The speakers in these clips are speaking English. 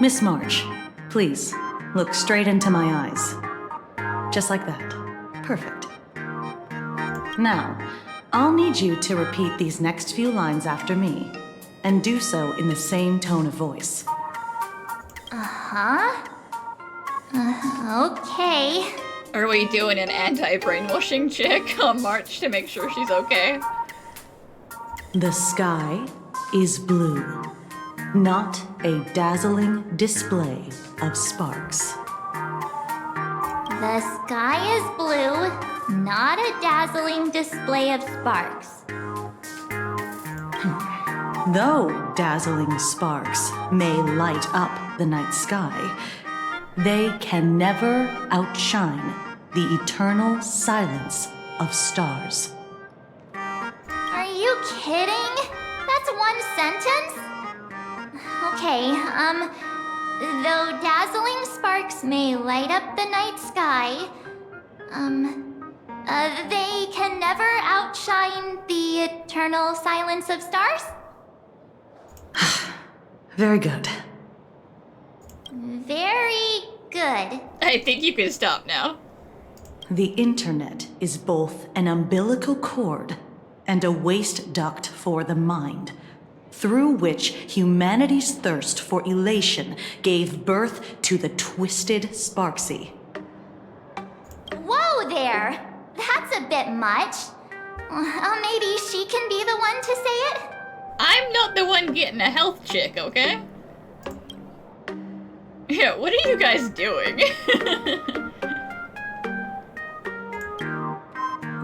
Miss March, please, look straight into my eyes. Just like that. Perfect. Now, I'll need you to repeat these next few lines after me, and do so in the same tone of voice. Okay. Are we doing an anti-brainwashing check on March to make sure she's okay? The sky is blue, not a dazzling display of sparks. The sky is blue, not a dazzling display of sparks. Though dazzling sparks may light up the night sky, they can never outshine the eternal silence of stars. Are you kidding? That's one sentence? Okay, though dazzling sparks may light up the night sky, they can never outshine the eternal silence of stars? Very good. Very good. I think you can stop now. The internet is both an umbilical cord and a waste duct for the mind, through which humanity's thirst for elation gave birth to the twisted Sparxy. Whoa there! That's a bit much. Maybe she can be the one to say it? I'm not the one getting a health check, okay? Yeah, what are you guys doing?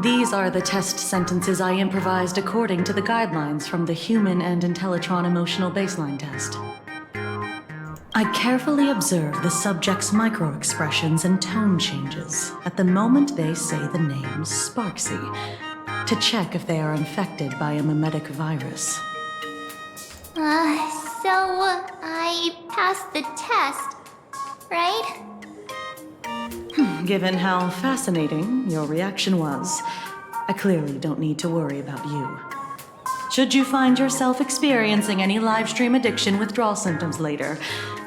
These are the test sentences I improvised according to the guidelines from the Human and Intellitron Emotional Baseline Test. I carefully observe the subject's micro-expressions and tone changes at the moment they say the name Sparxy, to check if they are infected by a mimetic virus. So I passed the test, right? Given how fascinating your reaction was, I clearly don't need to worry about you. Should you find yourself experiencing any livestream addiction withdrawal symptoms later,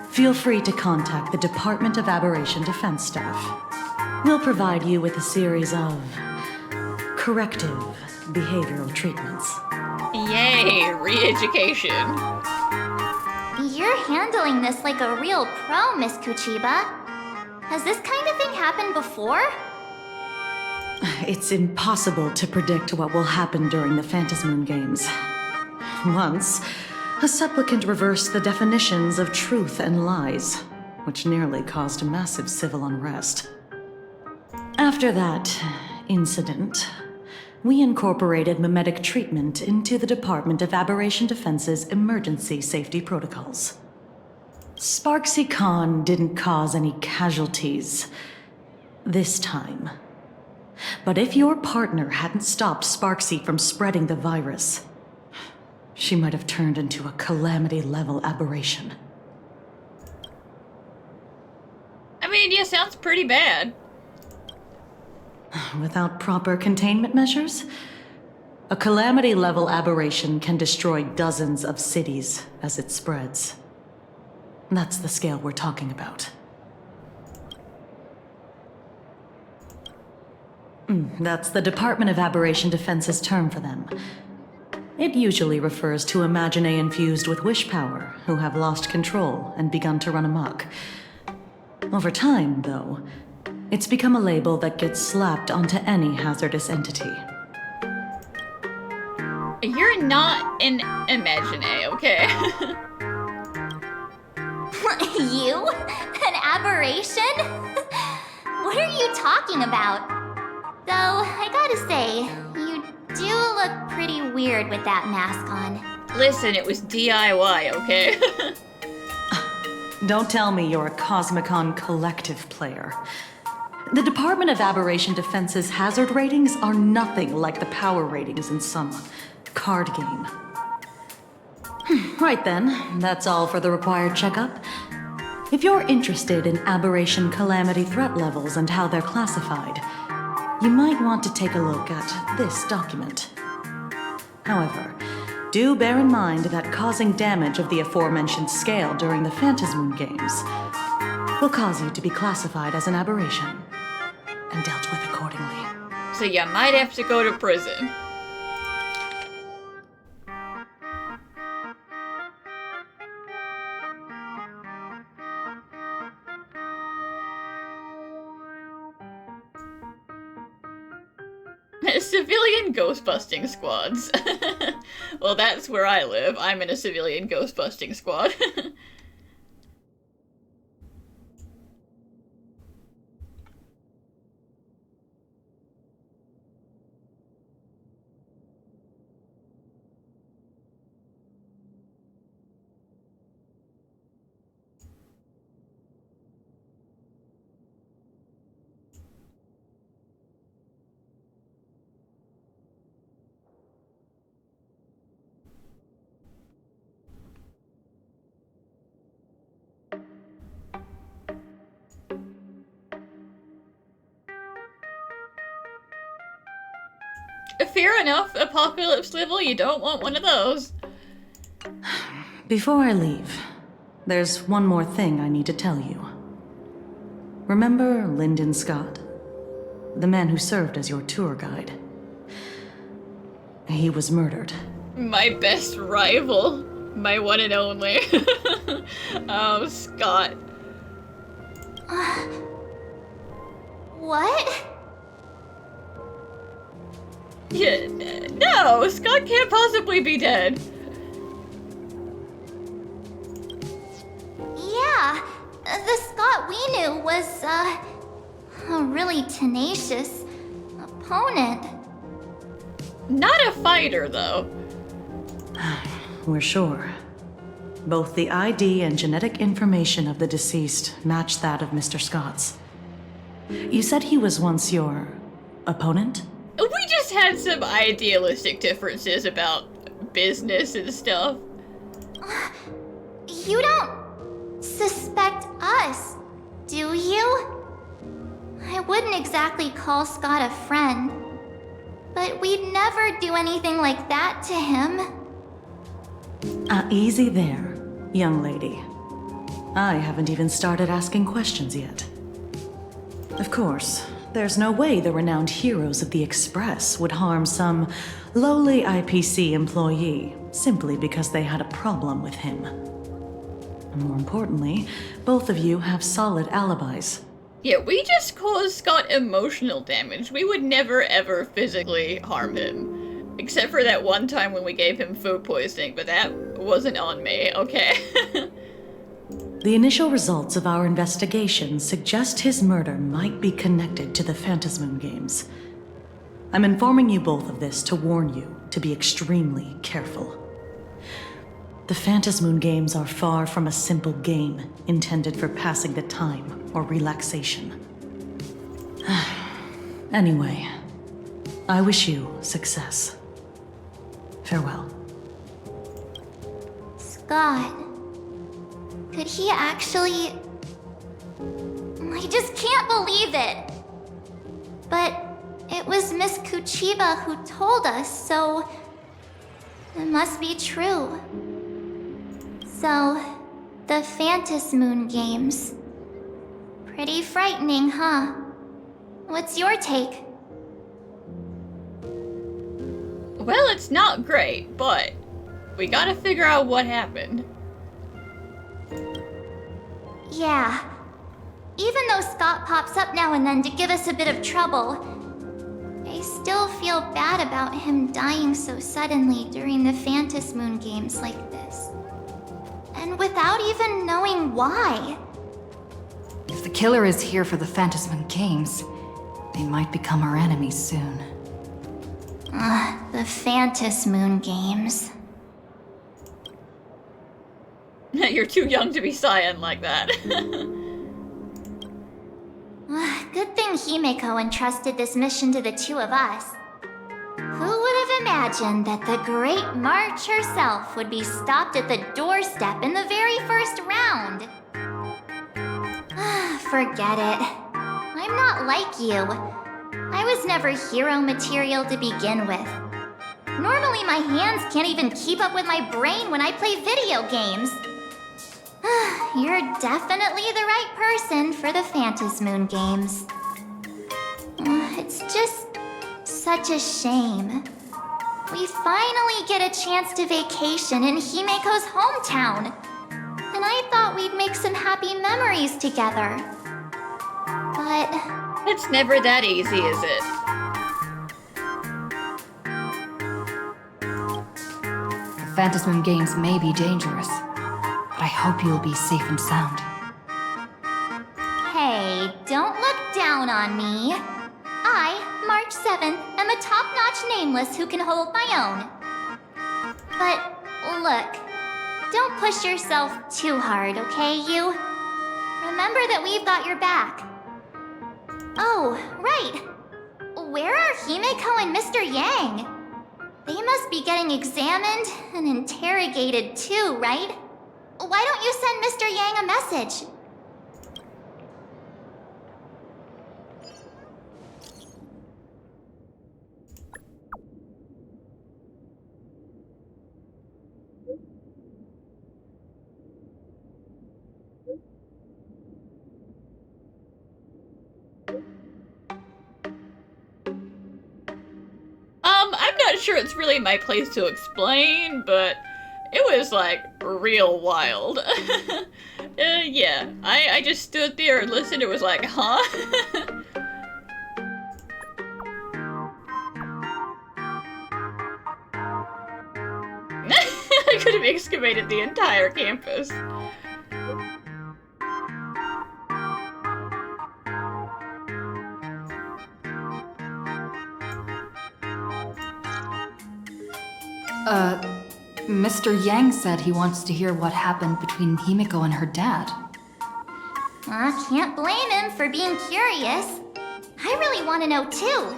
feel free to contact the Department of Aberration Defense staff. We'll provide you with a series of corrective behavioral treatments. Yay, re-education. You're handling this like a real pro, Miss Kuchiba. Has this kind of thing happened before? It's impossible to predict what will happen during the Phantasmoon Games. Once, a supplicant reversed the definitions of truth and lies, which nearly caused a massive civil unrest. After that incident, we incorporated mimetic treatment into the Department of Aberration Defense's emergency safety protocols. Sparxicon didn't cause any casualties this time. But if your partner hadn't stopped Sparxy from spreading the virus, she might have turned into a calamity-level aberration. I mean, yeah, sounds pretty bad. Without proper containment measures, a calamity-level aberration can destroy dozens of cities as it spreads. That's the scale we're talking about. That's the Department of Aberration Defense's term for them. It usually refers to Imaginae infused with wish power who have lost control and begun to run amok. Over time, though, it's become a label that gets slapped onto any hazardous entity. You're not an Imaginae, okay? You? An aberration? What are you talking about? Though, I gotta say, you do look pretty weird with that mask on. Listen, it was DIY, okay? Don't tell me you're a Cosmicon collective player. The Department of Aberration Defense's hazard ratings are nothing like the power ratings in some card game. Right then, that's all for the required checkup. If you're interested in aberration calamity threat levels and how they're classified, you might want to take a look at this document. However, Do bear in mind that causing damage of the aforementioned scale during the Phantasmoon Games will cause you to be classified as an aberration and dealt with accordingly. So you might have to go to prison. Civilian ghostbusting squads. Well, that's where I live. I'm in a civilian ghostbusting squad. Fair enough, apocalypse level, you don't want one of those. Before I leave, there's one more thing I need to tell you. Remember Lyndon Scott? The man who served as your tour guide. He was murdered. My best rival. My one and only. Oh, Scott. What? Yeah, no, Scott can't possibly be dead. Yeah, the Scott we knew was, a really tenacious opponent. Not a fighter, though. We're sure. Both the ID and genetic information of the deceased match that of Mr. Scott's. You said he was once your opponent? We just had some idealistic differences about business and stuff. You don't suspect us, do you? I wouldn't exactly call Scott a friend, but we'd never do anything like that to him. Easy there, young lady. I haven't even started asking questions yet. Of course, there's no way the renowned heroes of the Express would harm some lowly IPC employee simply because they had a problem with him. And more importantly, both of you have solid alibis. Yeah, we just caused Scott emotional damage. We would never ever physically harm him. Except for that one time when we gave him food poisoning, but that wasn't on me, okay? The initial results of our investigation suggest his murder might be connected to the Phantasmoon Games. I'm informing you both of this to warn you to be extremely careful. The Phantasmoon Games are far from a simple game intended for passing the time or relaxation. Anyway, I wish you success. Farewell. Scott. Could he actually... I just can't believe it! But it was Miss Kuchiba who told us, so... it must be true. So, the Phantasmoon Games. Pretty frightening, huh? What's your take? Well, it's not great, but we gotta figure out what happened. Yeah. Even though Scott pops up now and then to give us a bit of trouble, I still feel bad about him dying so suddenly during the Phantasmoon Games like this. And without even knowing why. If the killer is here for the Phantasmoon Games, they might become our enemies soon. The Phantasmoon Games. You're too young to be sighing like that. Good thing Himeko entrusted this mission to the two of us. Who would have imagined that the great March herself would be stopped at the doorstep in the very first round? Forget it. I'm not like you. I was never hero material to begin with. Normally my hands can't even keep up with my brain when I play video games. You're definitely the right person for the Phantasmoon games. It's just such a shame. We finally get a chance to vacation in Himeko's hometown. And I thought we'd make some happy memories together. But It's never that easy, is it? The Phantasmoon games may be dangerous, but I hope you'll be safe and sound. hey, don't look down on me. I, March 7th, am a top-notch nameless who can hold my own. But look, don't push yourself too hard, okay, you? Remember that we've got your back. Oh, right. Where are Himeko and Mr. Yang? They must be getting examined and interrogated too, right? Why don't you send Mr. Yang a message? I'm not sure it's really my place to explain, but it was like real wild. Yeah, I just stood there and listened. It was like, huh? I could have excavated the entire campus. Mr. Yang said he wants to hear what happened between Himeko and her dad. I can't blame him for being curious. I really want to know too.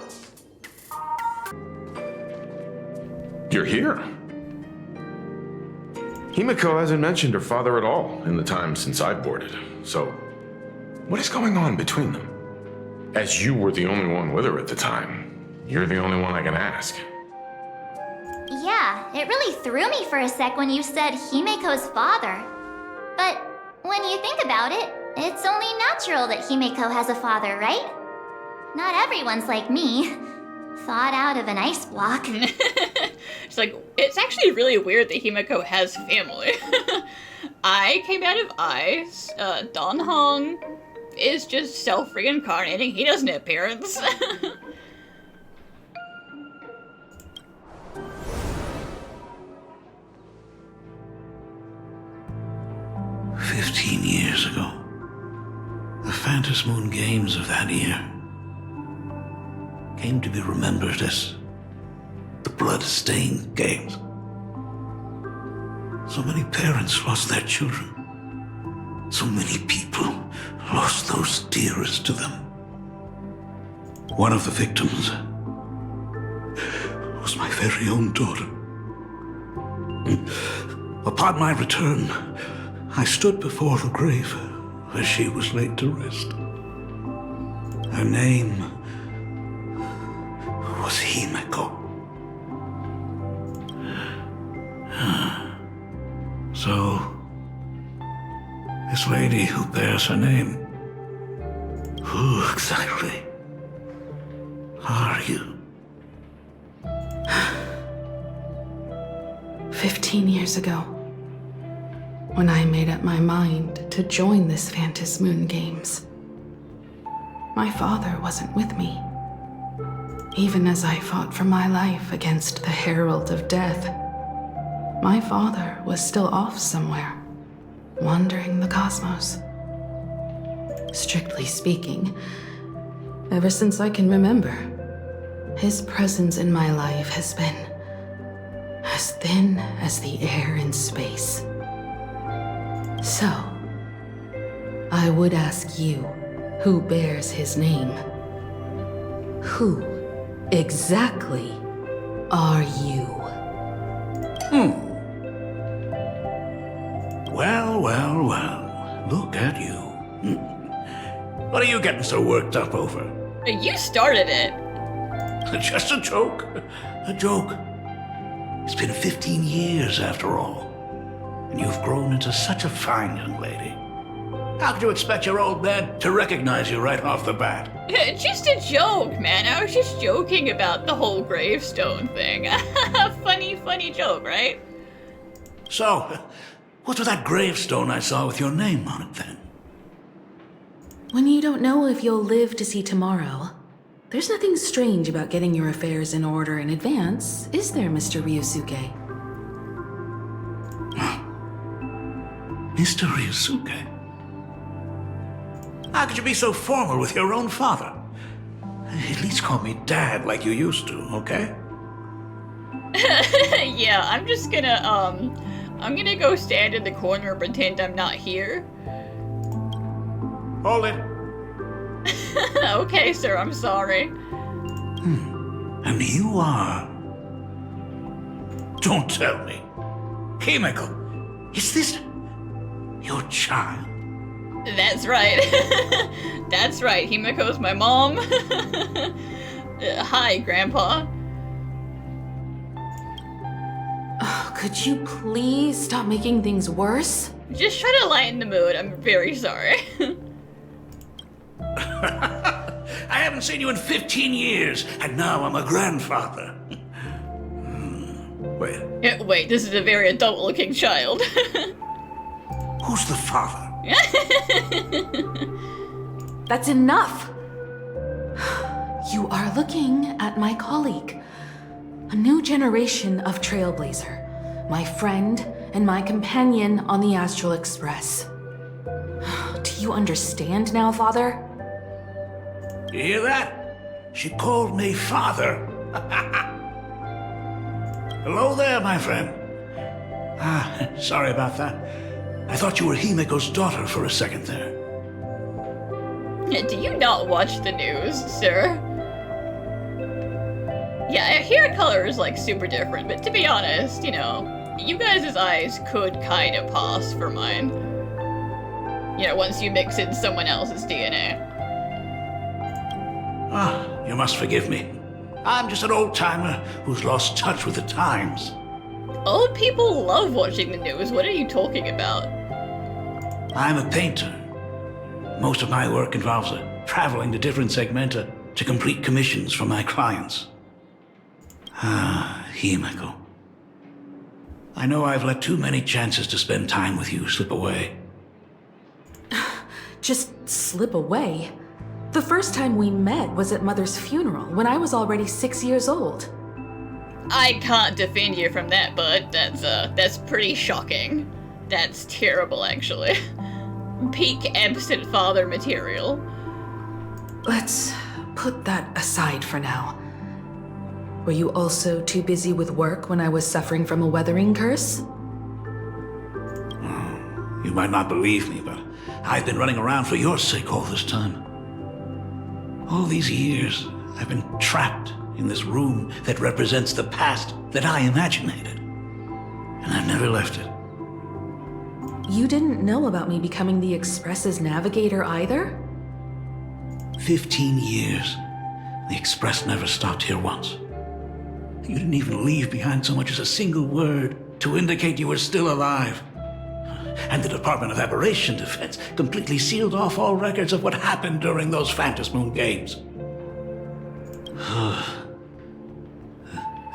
You're here. Himeko hasn't mentioned her father at all in the time since I've boarded. So, what is going on between them? As you were the only one with her at the time, you're the only one I can ask. Yeah, it really threw me for a sec when you said Himeko's father. But when you think about it, it's only natural that Himeko has a father, right? Not everyone's like me, thawed out of an ice block. It's like, it's actually really weird that Himeko has family. I came out of ice. Don Hong is just self-reincarnating. He doesn't have parents. 15 years ago, the Phantasmoon games of that year came to be remembered as the blood-stained games. So many parents lost their children. So many people lost those dearest to them. One of the victims was my very own daughter. Upon my return, I stood before the grave where she was laid to rest. Her name was Himeko. So, this lady who bears her name, who exactly are you? 15 years ago, when I made up my mind to join this Phantasmoon games, my father wasn't with me. Even as I fought for my life against the Herald of Death, my father was still off somewhere, wandering the cosmos. Strictly speaking, ever since I can remember, his presence in my life has been as thin as the air in space. So, I would ask you, who bears his name? Who exactly are you? Well, look at you. What are you getting so worked up over? You started it. Just a joke. A joke. It's been 15 years after all. And you've grown into such a fine young lady. How could you expect your old man to recognize you right off the bat? Just a joke, man. I was just joking about the whole gravestone thing. Funny joke, right? So, what's with that gravestone I saw with your name on it then? When you don't know if you'll live to see tomorrow, there's nothing strange about getting your affairs in order in advance, is there, Mr. Ryusuke? Mr. Ryusuke? How could you be so formal with your own father? At least call me Dad like you used to, okay? Yeah, I'm just gonna, I'm gonna go stand in the corner and pretend I'm not here. Hold it. Okay, sir, I'm sorry. And you are... Don't tell me. Himeko, is this your child? That's right. That's right, Himeko's my mom. Hi, Grandpa. Oh, could you please stop making things worse? Just try to lighten the mood, I'm very sorry. I haven't seen you in 15 years, and now I'm a grandfather. Wait, Wait, this is a very adult-looking child. who's the father? That's enough! You are looking at my colleague, a new generation of Trailblazer, my friend and my companion on the Astral Express. Do you understand now, Father? You hear that? She called me father. Hello there, my friend. Sorry about that. I thought you were Himeko's daughter for a second there. Do you not watch the news, sir? Yeah, hair color is like super different, but to be honest, you know, you guys' eyes could kind of pass for mine. You know, once you mix in someone else's DNA. You must forgive me. I'm just an old-timer who's lost touch with the times. Old people love watching the news, what are you talking about? I'm a painter. Most of my work involves traveling to different segmenta to complete commissions for my clients. Himeko. I know I've let too many chances to spend time with you slip away. Just slip away? The first time we met was at Mother's funeral, when I was already 6 years old. I can't defend you from that, bud. That's pretty shocking. That's terrible, actually. Peak absent father material. Let's put that aside for now. Were you also too busy with work when I was suffering from a weathering curse? You might not believe me, but I've been running around for your sake all this time. All these years, I've been trapped in this room that represents the past that I imaginated. And I've never left it. You didn't know about me becoming the Express's navigator either? 15 years. The Express never stopped here once. You didn't even leave behind so much as a single word to indicate you were still alive. And the Department of Aberration Defense completely sealed off all records of what happened during those Phantasmoon games.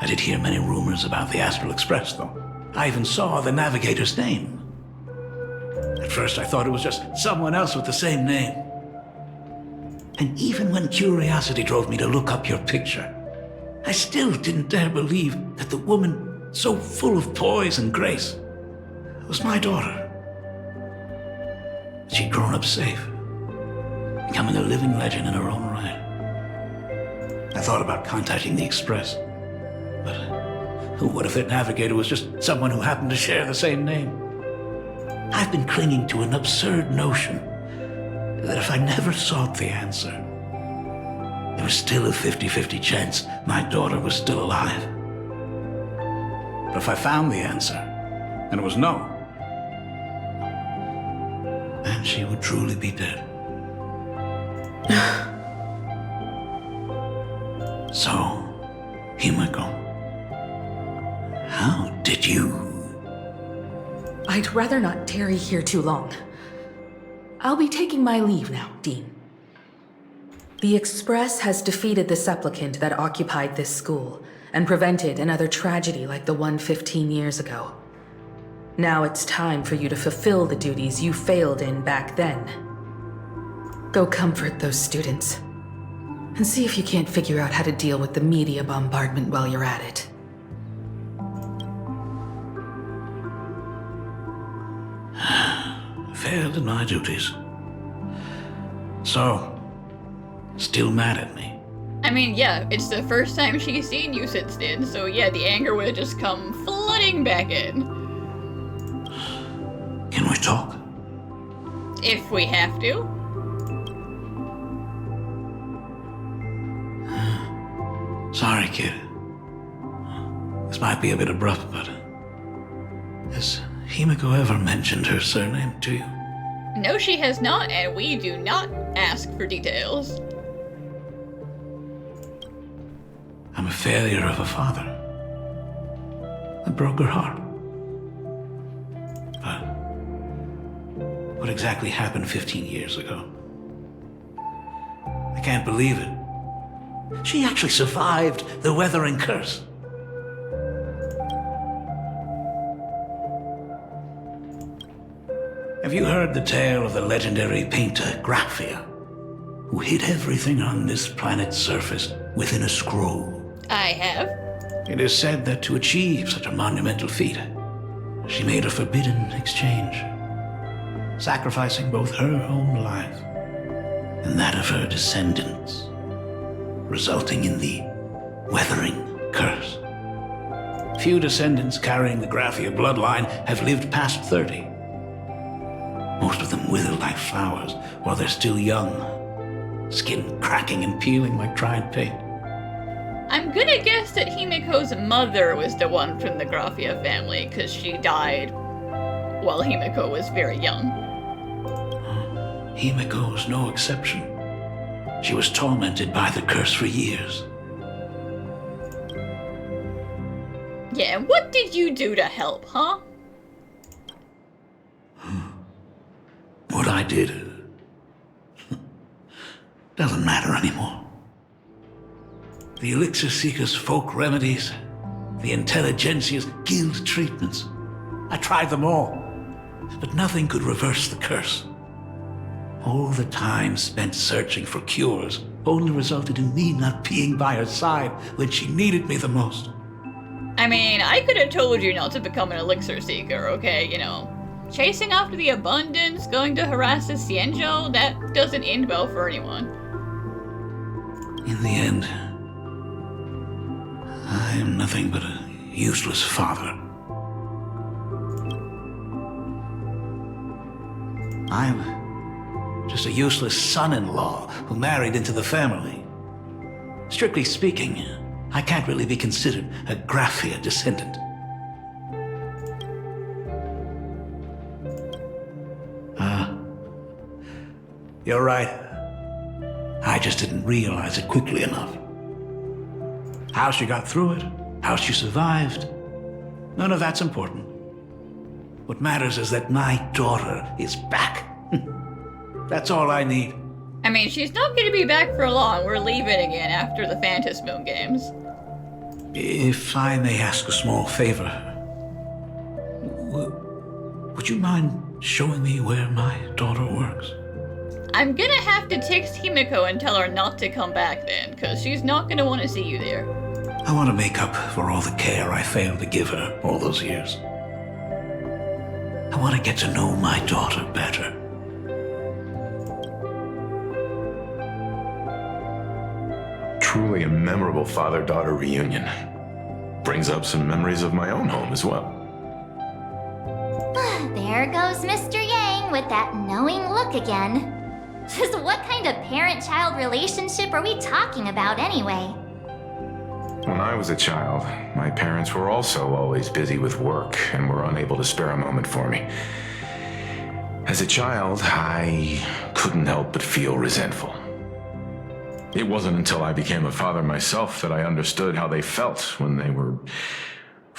I did hear many rumors about the Astral Express, though. I even saw the navigator's name. At first, I thought it was just someone else with the same name. And even when curiosity drove me to look up your picture, I still didn't dare believe that the woman so full of poise and grace was my daughter. She'd grown up safe, becoming a living legend in her own right. I thought about contacting the Express, but what if that navigator was just someone who happened to share the same name? I've been clinging to an absurd notion that if I never sought the answer, there was still a 50-50 chance my daughter was still alive. But if I found the answer, and it was no, then she would truly be dead. So, Himeko, How did you... I'd rather not tarry here too long. I'll be taking my leave now, Dean. The Express has defeated the supplicant that occupied this school and prevented another tragedy like the one 15 years ago. Now it's time for you to fulfill the duties you failed in back then. Go comfort those students, and see if you can't figure out how to deal with the media bombardment while you're at it. Failed in my duties. So, still mad at me? I mean, yeah, it's the first time she's seen you since then, so yeah, the anger would have just come flooding back in. Can we talk? If we have to. Sorry, kid. This might be a bit abrupt, but... has Himeko ever mentioned her surname to you? No, she has not, and we do not ask for details. I'm a failure of a father. I broke her heart. But what exactly happened 15 years ago? I can't believe it. She actually survived the weathering curse. Have you heard the tale of the legendary painter Graphia, who hid everything on this planet's surface within a scroll? I have. It is said that to achieve such a monumental feat, she made a forbidden exchange, sacrificing both her own life and that of her descendants, resulting in the weathering curse. Few descendants carrying the Graphia bloodline have lived past 30. Most of them wither like flowers while they're still young, skin cracking and peeling like dried paint. I'm gonna guess that Himeko's mother was the one from the Graphia family, because she died while Himeko was very young. Himeko was no exception. She was tormented by the curse for years. Yeah, what did you do to help, huh? What I did doesn't matter anymore. The Elixir Seekers' folk remedies, the Intelligentsia's guild treatments. I tried them all, but nothing could reverse the curse. All the time spent searching for cures only resulted in me not being by her side when she needed me the most. I mean, I could have told you not to become an Elixir Seeker, okay? You know, chasing after the abundance, going to harass the Xianzhou, that doesn't end well for anyone. In the end, I am nothing but a useless father. I'm just a useless son-in-law who married into the family. Strictly speaking, I can't really be considered a Graphia descendant. You're right. I just didn't realize it quickly enough. How she got through it, how she survived, none of that's important. What matters is that my daughter is back. That's all I need. I mean, she's not going to be back for long. We're leaving again after the Phantasm Moon games. If I may ask a small favor, would you mind showing me where my daughter works? I'm gonna have to text Himeko and tell her not to come back then, because she's not gonna want to see you there. I want to make up for all the care I failed to give her all those years. I want to get to know my daughter better. Truly a memorable father-daughter reunion. Brings up some memories of my own home as well. There goes Mr. Yang with that knowing look again. Just what kind of parent-child relationship are we talking about anyway? When I was a child, my parents were also always busy with work and were unable to spare a moment for me. As a child, I couldn't help but feel resentful. It wasn't until I became a father myself that I understood how they felt when they were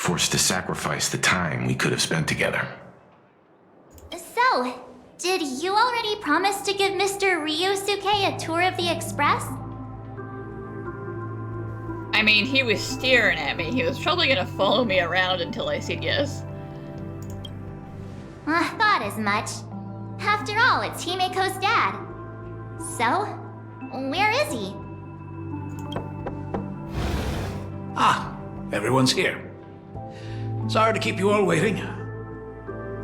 forced to sacrifice the time we could have spent together. So, did you already promise to give Mr. Ryusuke a tour of the Express? I mean, he was staring at me. He was probably gonna follow me around until I said yes. I thought as much. After all, it's Himeko's dad. So, where is he? Ah, everyone's here. Sorry to keep you all waiting.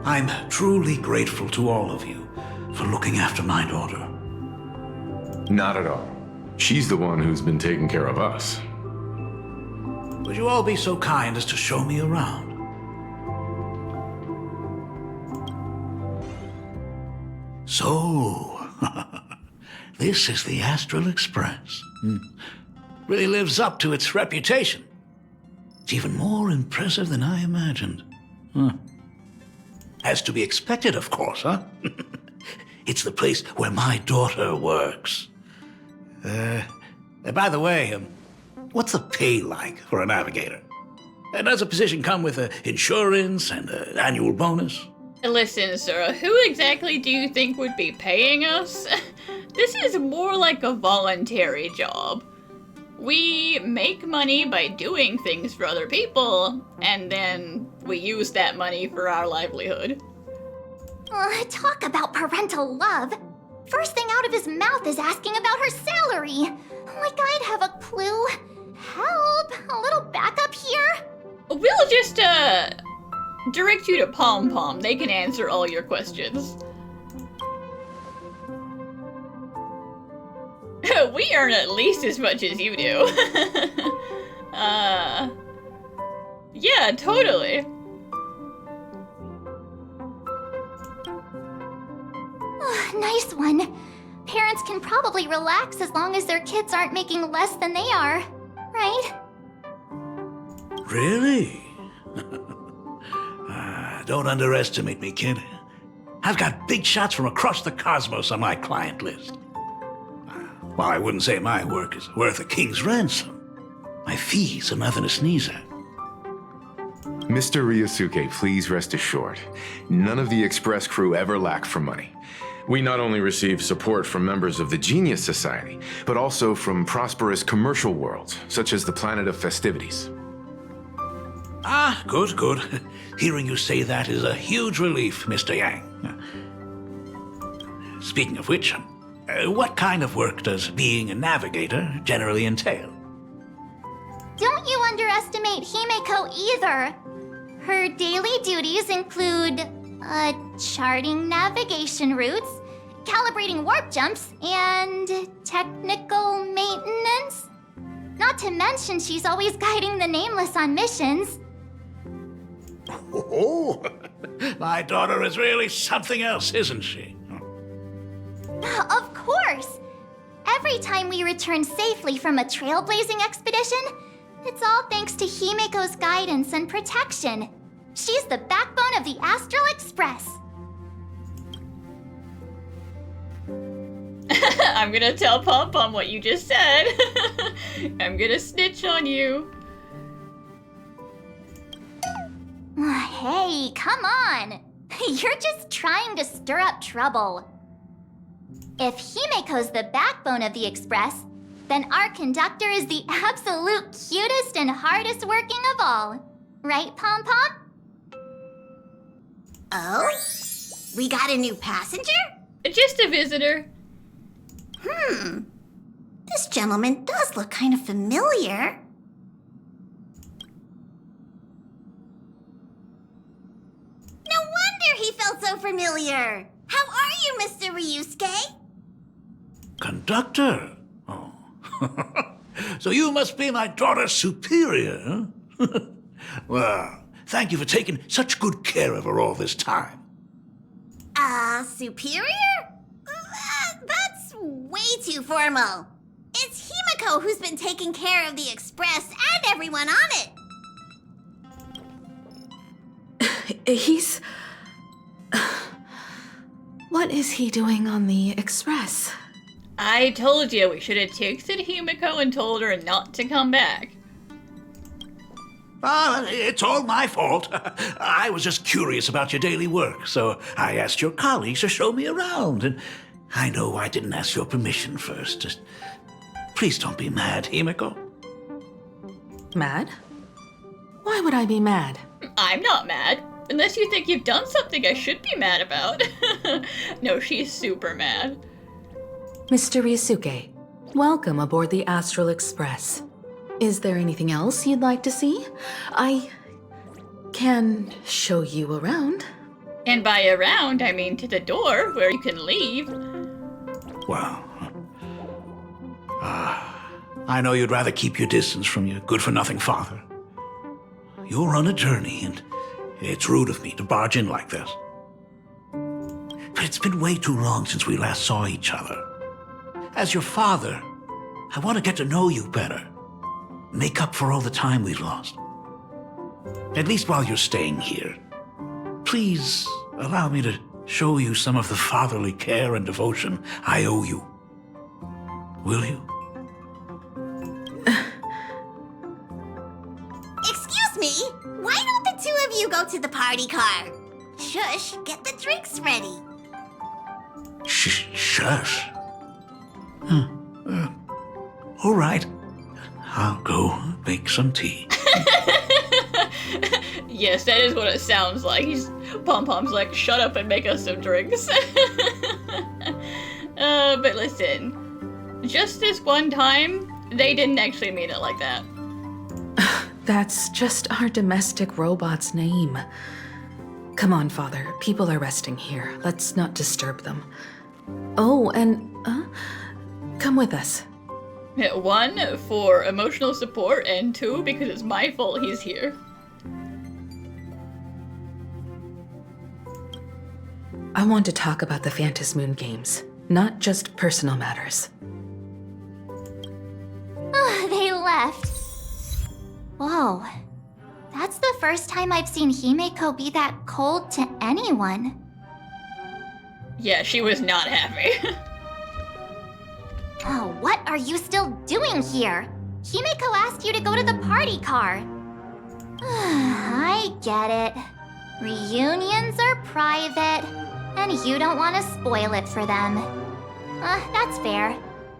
I'm truly grateful to all of you for looking after my daughter. Not at all. She's the one who's been taking care of us. Would you all be so kind as to show me around? So, this is the Astral Express. Really lives up to its reputation. It's even more impressive than I imagined. As to be expected, of course, huh? It's the place where my daughter works. By the way, what's the pay like for a navigator? Does a position come with insurance and an annual bonus? Listen, sir, who exactly do you think would be paying us? This is more like a voluntary job. We make money by doing things for other people, and then we use that money for our livelihood. Talk about parental love. First thing out of his mouth is asking about her salary. Like I'd have a clue. Help! A little backup here? We'll just, direct you to Pom Pom. They can answer all your questions. We earn at least as much as you do. Yeah, totally. Nice one. Parents can probably relax as long as their kids aren't making less than they are, right? Really? Don't underestimate me, kid. I've got big shots from across the cosmos on my client list. While I wouldn't say my work is worth a king's ransom, my fees are nothing to sneeze at. Mr. Ryusuke, please rest assured, none of the Express crew ever lack for money. We not only receive support from members of the Genius Society, but also from prosperous commercial worlds, such as the Planet of Festivities. Ah, good, good. Hearing you say that is a huge relief, Mr. Yang. Speaking of which, what kind of work does being a navigator generally entail? Don't you underestimate Himeko either. Her daily duties include, charting navigation routes, calibrating warp jumps, and technical maintenance. Not to mention she's always guiding the Nameless on missions. Oh, my daughter is really something else, isn't she? Of course! Every time we return safely from a trailblazing expedition, it's all thanks to Himeko's guidance and protection. She's the backbone of the Astral Express. I'm gonna tell Pom Pom what you just said. I'm gonna snitch on you. Hey, come on! You're just trying to stir up trouble. If Himeko's the backbone of the Express, then our conductor is the absolute cutest and hardest working of all. Right, Pom Pom? Oh? We got a new passenger? Just a visitor. This gentleman does look kind of familiar. No wonder he felt so familiar. How are you, Mr. Ryusuke? Conductor? Oh. So you must be my daughter's superior, huh? Well, thank you for taking such good care of her all this time. Superior? That's way too formal. It's Himeko who's been taking care of the Express and everyone on it. He's... What is he doing on the Express? I told you we should have texted Himeko and told her not to come back. It's all my fault. I was just curious about your daily work, so I asked your colleagues to show me around. And I know I didn't ask your permission first. Just please don't be mad, Himeko. Mad? Why would I be mad? I'm not mad. Unless you think you've done something I should be mad about. No, she's super mad. Mr. Ryusuke, welcome aboard the Astral Express. Is there anything else you'd like to see? I can show you around. And by around, I mean to the door where you can leave. Well, I know you'd rather keep your distance from your good-for-nothing father. You're on a journey, and it's rude of me to barge in like this. But it's been way too long since we last saw each other. As your father, I want to get to know you better. Make up for all the time we've lost. At least while you're staying here. Please allow me to show you some of the fatherly care and devotion I owe you. Will you? Excuse me? Why don't the two of you go to the party car? Shush, get the drinks ready. Shush. All right. I'll go make some tea. Yes, that is what it sounds like. Pom-Pom's like, shut up and make us some drinks. But listen, just this one time, they didn't actually mean it like that. That's just our domestic robot's name. Come on, Father. People are resting here. Let's not disturb them. Oh, and come with us. 1, for emotional support, and 2, because it's my fault he's here. I want to talk about the Phantasmoon games, not just personal matters. They left. Whoa. That's the first time I've seen Himeko be that cold to anyone. Yeah, she was not happy. Oh, what are you still doing here? Himeko asked you to go to the party car. I get it. Reunions are private, and you don't want to spoil it for them. That's fair.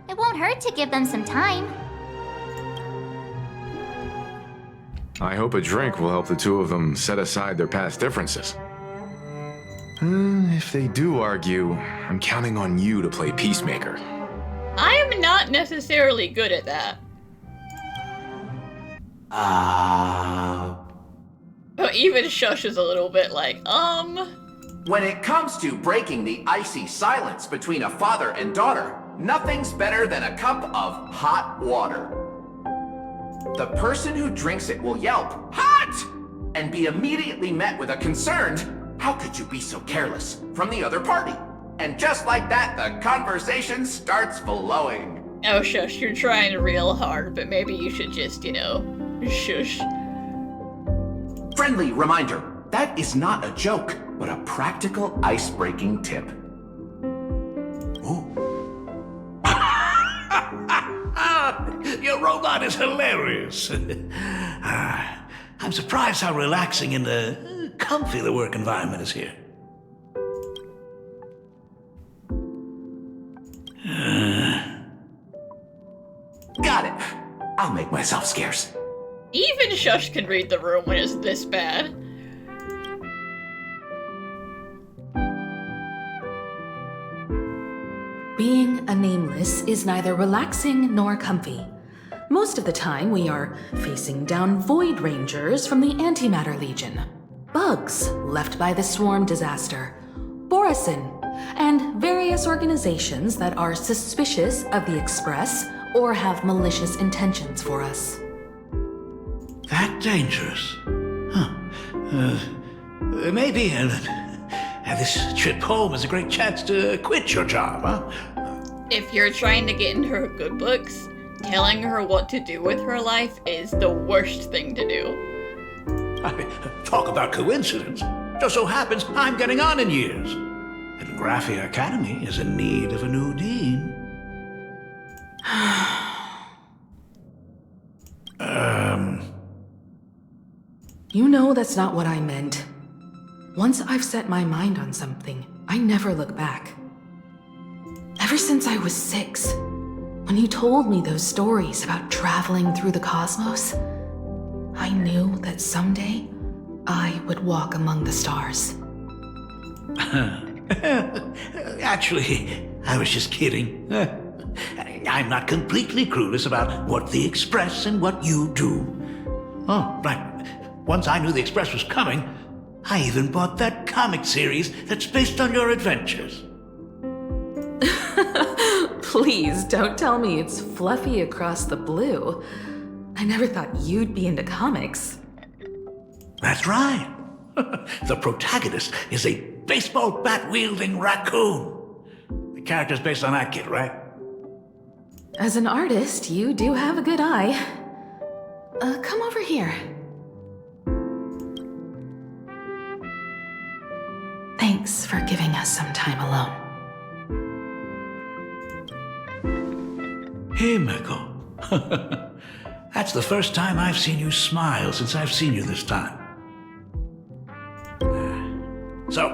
It won't hurt to give them some time. I hope a drink will help the two of them set aside their past differences. If they do argue, I'm counting on you to play peacemaker. I am not necessarily good at that. Oh, even Shush is a little bit like, When it comes to breaking the icy silence between a father and daughter, nothing's better than a cup of hot water. The person who drinks it will yelp, "Hot!" and be immediately met with a concerned, "How could you be so careless?" from the other party. And just like that, the conversation starts flowing. oh Shush, you're trying real hard, but maybe you should just, shush. Friendly reminder, that is not a joke, but a practical ice-breaking tip. Ooh. Your robot is hilarious. I'm surprised how relaxing and comfy the work environment is here. Got it. I'll make myself scarce. Even Shush can read the room when it's this bad. Being a nameless is neither relaxing nor comfy. Most of the time, we are facing down Void Rangers from the Antimatter Legion, bugs left by the Swarm disaster, Borisin, and various organizations that are suspicious of the Express or have malicious intentions for us. That dangerous? Huh. Maybe this trip home is a great chance to quit your job, huh? If you're trying to get into her good books, telling her what to do with her life is the worst thing to do. Talk about coincidence. Just so happens I'm getting on in years. And Graphia Academy is in need of a new dean. You know that's not what I meant. Once I've set my mind on something, I never look back. Ever since I was 6, when you told me those stories about traveling through the cosmos, I knew that someday I would walk among the stars. Actually, I was just kidding. I'm not completely clueless about what the Express and what you do. Oh, right. Once I knew the Express was coming, I even bought that comic series that's based on your adventures. Please don't tell me it's fluffy across the blue. I never thought you'd be into comics. That's right. The protagonist is a baseball bat-wielding raccoon. The character's based on that kid, right? As an artist, you do have a good eye. Come over here. Thanks for giving us some time alone. Himeko. That's the first time I've seen you smile since I've seen you this time. So,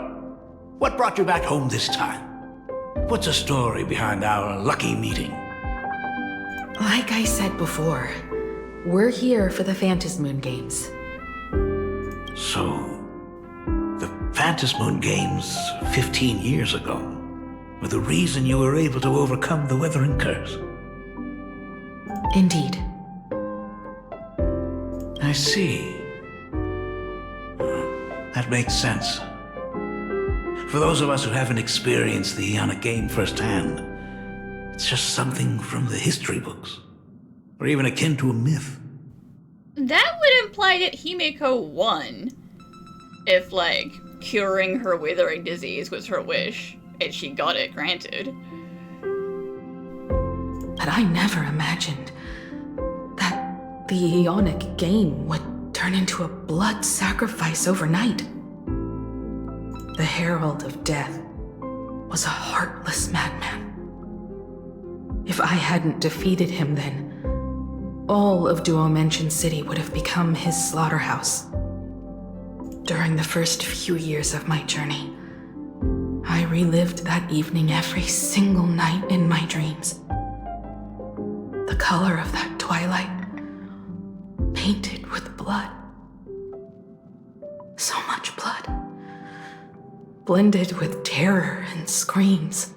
what brought you back home this time? What's the story behind our lucky meeting? Like I said before, we're here for the Phantasmoon Games. So, the Phantasmoon Games 15 years ago were the reason you were able to overcome the Weathering Curse? Indeed. I see. That makes sense. For those of us who haven't experienced the Ionic game firsthand, it's just something from the history books, or even akin to a myth. That would imply that Himeko won. If, like, curing her withering disease was her wish, and she got it granted. But I never imagined that the Ionic game would turn into a blood sacrifice overnight. The Herald of Death was a heartless madman. If I hadn't defeated him then, all of Duomension City would have become his slaughterhouse. During the first few years of my journey, I relived that evening every single night in my dreams. The color of that twilight, painted with blood. So much blood. Blended with terror and screams.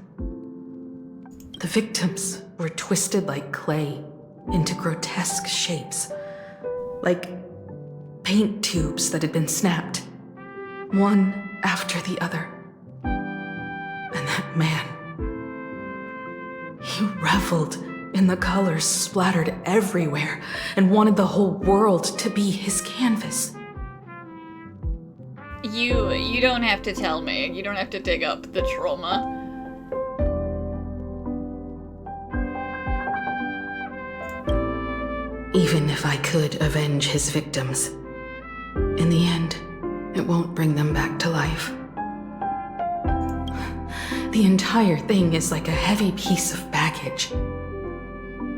The victims were twisted like clay into grotesque shapes, like paint tubes that had been snapped, one after the other. And that man, he reveled in the colors splattered everywhere and wanted the whole world to be his canvas. You don't have to tell me. You don't have to dig up the trauma. Even if I could avenge his victims, in the end, it won't bring them back to life. The entire thing is like a heavy piece of baggage.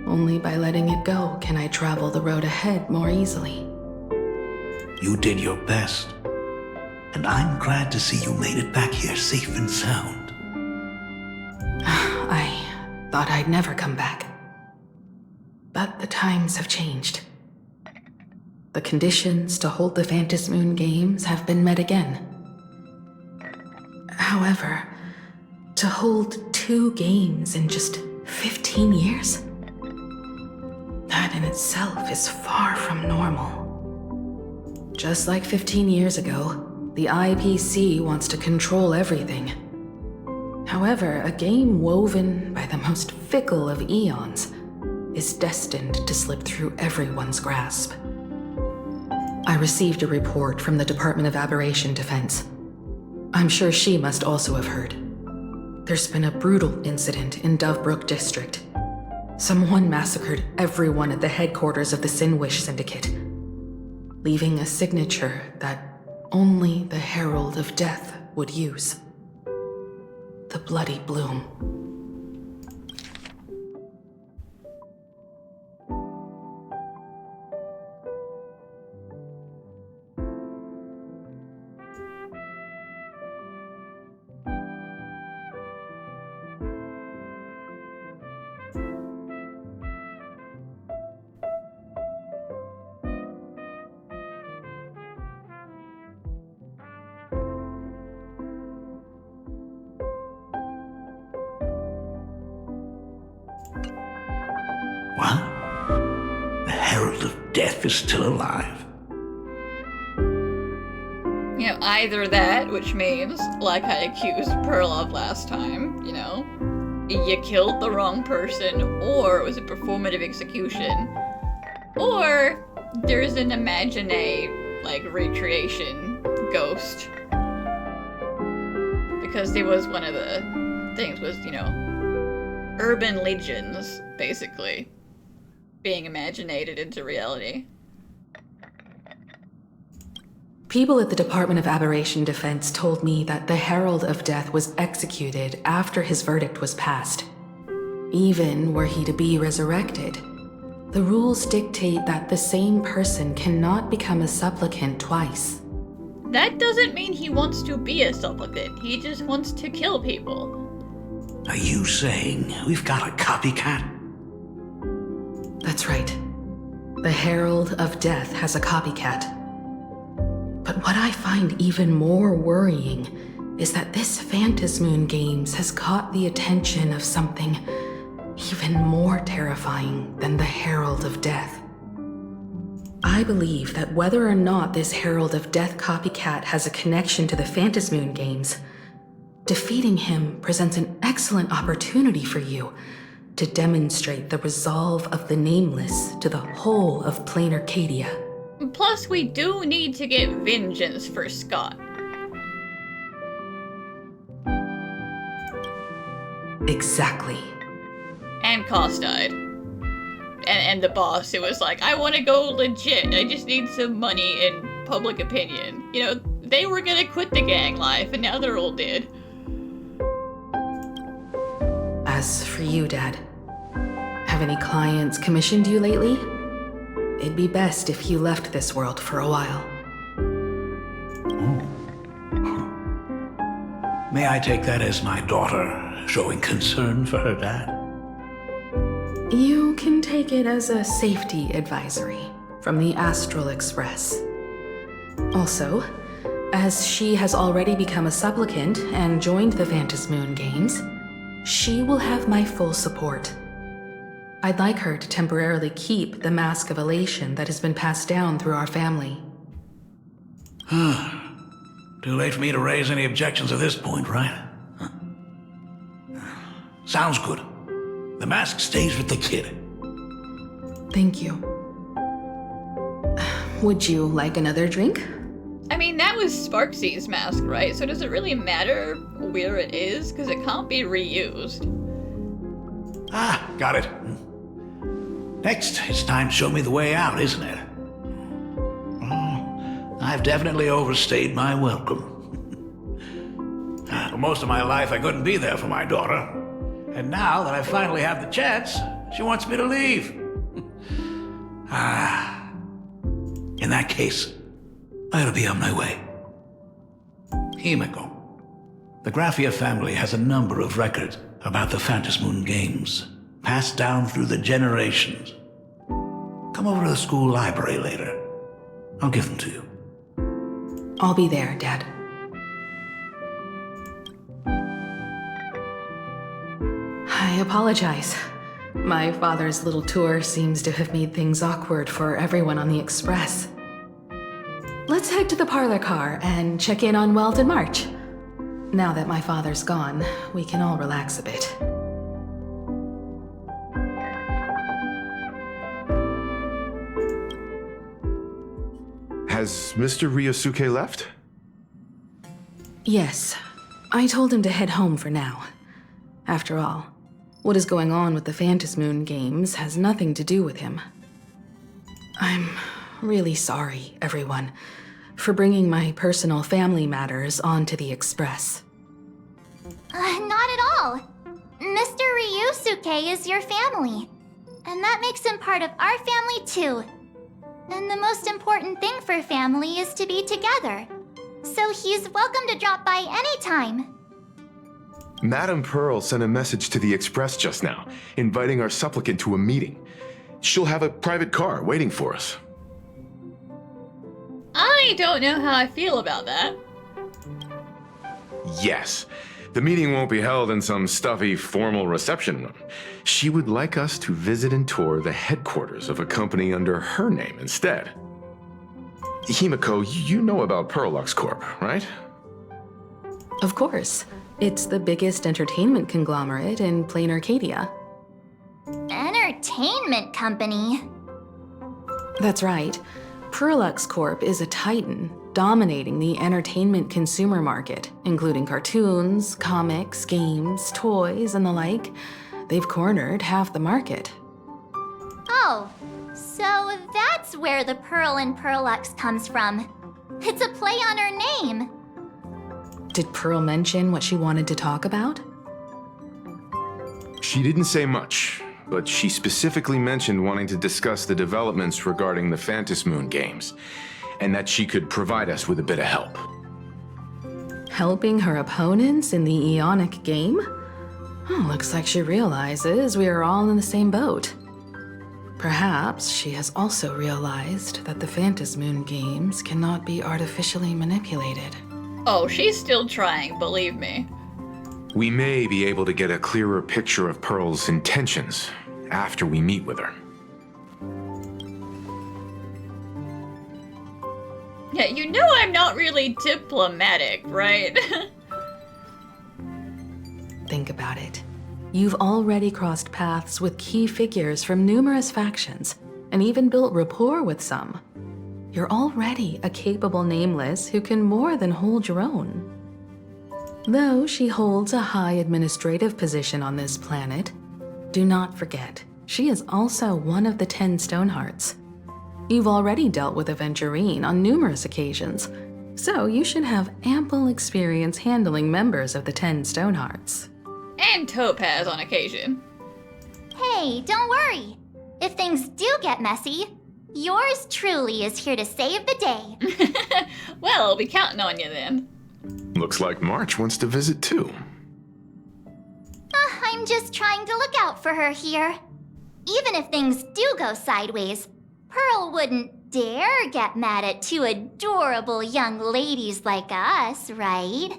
Only by letting it go can I travel the road ahead more easily. You did your best. And I'm glad to see you made it back here safe and sound. I thought I'd never come back. But the times have changed. The conditions to hold the Phantasmoon Games have been met again. However, to hold 2 games in just 15 years? That in itself is far from normal. Just like 15 years ago, the IPC wants to control everything. However, a game woven by the most fickle of eons is destined to slip through everyone's grasp. I received a report from the Department of Aberration Defense. I'm sure she must also have heard. There's been a brutal incident in Dovebrook District. Someone massacred everyone at the headquarters of the Sinwish Syndicate, leaving a signature that only the Herald of Death would use. The Bloody Bloom. Death is still alive. You know, either that, which means, like I accused Pearl of last time, you know, you killed the wrong person, or it was a performative execution, or there's an imaginary, like, recreation ghost. Because there was one of the things was, you know, urban legends, basically, being imaginated into reality. People at the Department of Aberration Defense told me that the Herald of Death was executed after his verdict was passed. Even were he to be resurrected, the rules dictate that the same person cannot become a supplicant twice. That doesn't mean he wants to be a supplicant. He just wants to kill people. Are you saying we've got a copycat? That's right. The Herald of Death has a copycat. But what I find even more worrying is that this Phantasmoon Games has caught the attention of something even more terrifying than the Herald of Death. I believe that whether or not this Herald of Death copycat has a connection to the Phantasmoon Games, defeating him presents an excellent opportunity for you to demonstrate the resolve of the Nameless to the whole of Planarcadia. Plus, we do need to get vengeance for Scott. Exactly. And Koss died. And the boss, who was like, I want to go legit. I just need some money and public opinion. You know, they were gonna quit the gang life, and now they're all dead. As for you, Dad, have any clients commissioned you lately? It'd be best if you left this world for a while. May I take that as my daughter showing concern for her dad? You can take it as a safety advisory from the Astral Express. Also, as she has already become a supplicant and joined the Phantasmoon Games, she will have my full support. I'd like her to temporarily keep the Mask of Elation that has been passed down through our family. Too late for me to raise any objections at this point, right? Huh. Sounds good. The mask stays with the kid. Thank you. Would you like another drink? I mean, that was Sparxie's mask, right? So does it really matter where it is? Because it can't be reused. Ah, got it. Next, it's time to show me the way out, isn't it? Oh, I've definitely overstayed my welcome. For most of my life, I couldn't be there for my daughter. And now that I finally have the chance, she wants me to leave. In that case, I'll be on my way. Himeko. The Graphia family has a number of records about the Phantasmoon Games, passed down through the generations. Come over to the school library later. I'll give them to you. I'll be there, Dad. I apologize. My father's little tour seems to have made things awkward for everyone on the Express. Let's head to the parlor car and check in on Welt and March. Now that my father's gone, we can all relax a bit. Has Mr. Ryusuke left? Yes. I told him to head home for now. After all, what is going on with the Phantasmoon Games has nothing to do with him. I'm really sorry, everyone, for bringing my personal family matters onto the Express. Not at all. Mr. Ryusuke is your family. And that makes him part of our family too. And the most important thing for family is to be together. So he's welcome to drop by anytime. Madame Pearl sent a message to the Express just now, inviting our supplicant to a meeting. She'll have a private car waiting for us. I don't know how I feel about that. Yes. The meeting won't be held in some stuffy, formal reception room. She would like us to visit and tour the headquarters of a company under her name instead. Himeko, you know about Pearlux Corp, right? Of course. It's the biggest entertainment conglomerate in Planarcadia. Entertainment company? That's right. Pearlux Corp is a titan, dominating the entertainment consumer market, including cartoons, comics, games, toys, and the like. They've cornered half the market. Oh, so that's where the Pearl in Pearlux comes from. It's a play on her name. Did Pearl mention what she wanted to talk about? She didn't say much, but she specifically mentioned wanting to discuss the developments regarding the Phantasmoon games, and that she could provide us with a bit of help. Helping her opponents in the Eonic game? Oh, looks like she realizes we are all in the same boat. Perhaps she has also realized that the Phantasmoon games cannot be artificially manipulated. Oh, she's still trying, believe me. We may be able to get a clearer picture of Pearl's intentions after we meet with her. Yeah, you know I'm not really diplomatic, right? Think about it. You've already crossed paths with key figures from numerous factions, and even built rapport with some. You're already a capable nameless who can more than hold your own. Though she holds a high administrative position on this planet, do not forget, she is also one of the 10 Stonehearts. You've already dealt with Aventurine on numerous occasions, so you should have ample experience handling members of the 10 Stonehearts. And Topaz on occasion. Hey, don't worry. If things do get messy, yours truly is here to save the day. Well, I'll be counting on you then. Looks like March wants to visit too. I'm just trying to look out for her here. Even if things do go sideways, Pearl wouldn't dare get mad at two adorable young ladies like us, right?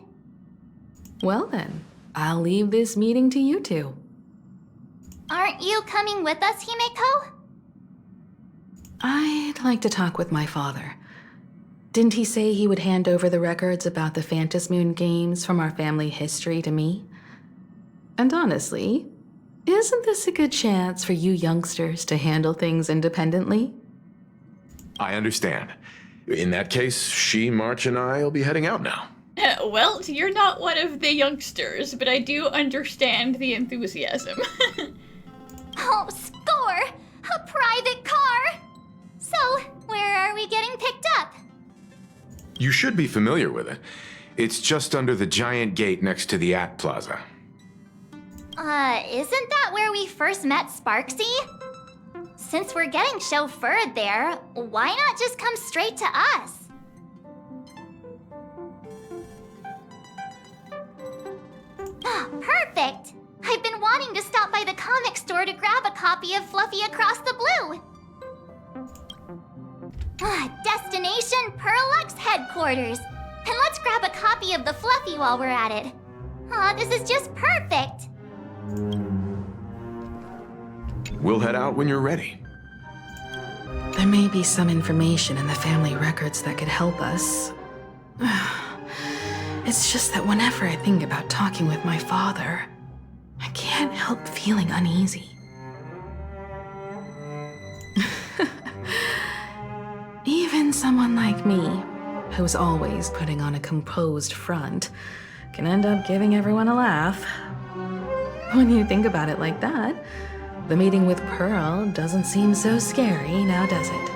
Well then, I'll leave this meeting to you two. Aren't you coming with us, Himeko? I'd like to talk with my father. Didn't he say he would hand over the records about the Phantasmoon games from our family history to me? And honestly, isn't this a good chance for you youngsters to handle things independently? I understand. In that case, she, March, and I will be heading out now. Well, you're not one of the youngsters, but I do understand the enthusiasm. Oh, score! A private car! So, where are we getting picked up? You should be familiar with it. It's just under the giant gate next to the At Plaza. Isn't that where we first met Sparxy? Since we're getting chauffeured there, why not just come straight to us? Perfect! I've been wanting to stop by the comic store to grab a copy of Fluffy Across the Blue. Destination Pearlux headquarters. And let's grab a copy of the Fluffy while we're at it. This is just perfect. We'll head out when you're ready. There may be some information in the family records that could help us. It's just that whenever I think about talking with my father, I can't help feeling uneasy. Even someone like me, who's always putting on a composed front, can end up giving everyone a laugh. When you think about it like that, the meeting with Pearl doesn't seem so scary now, does it?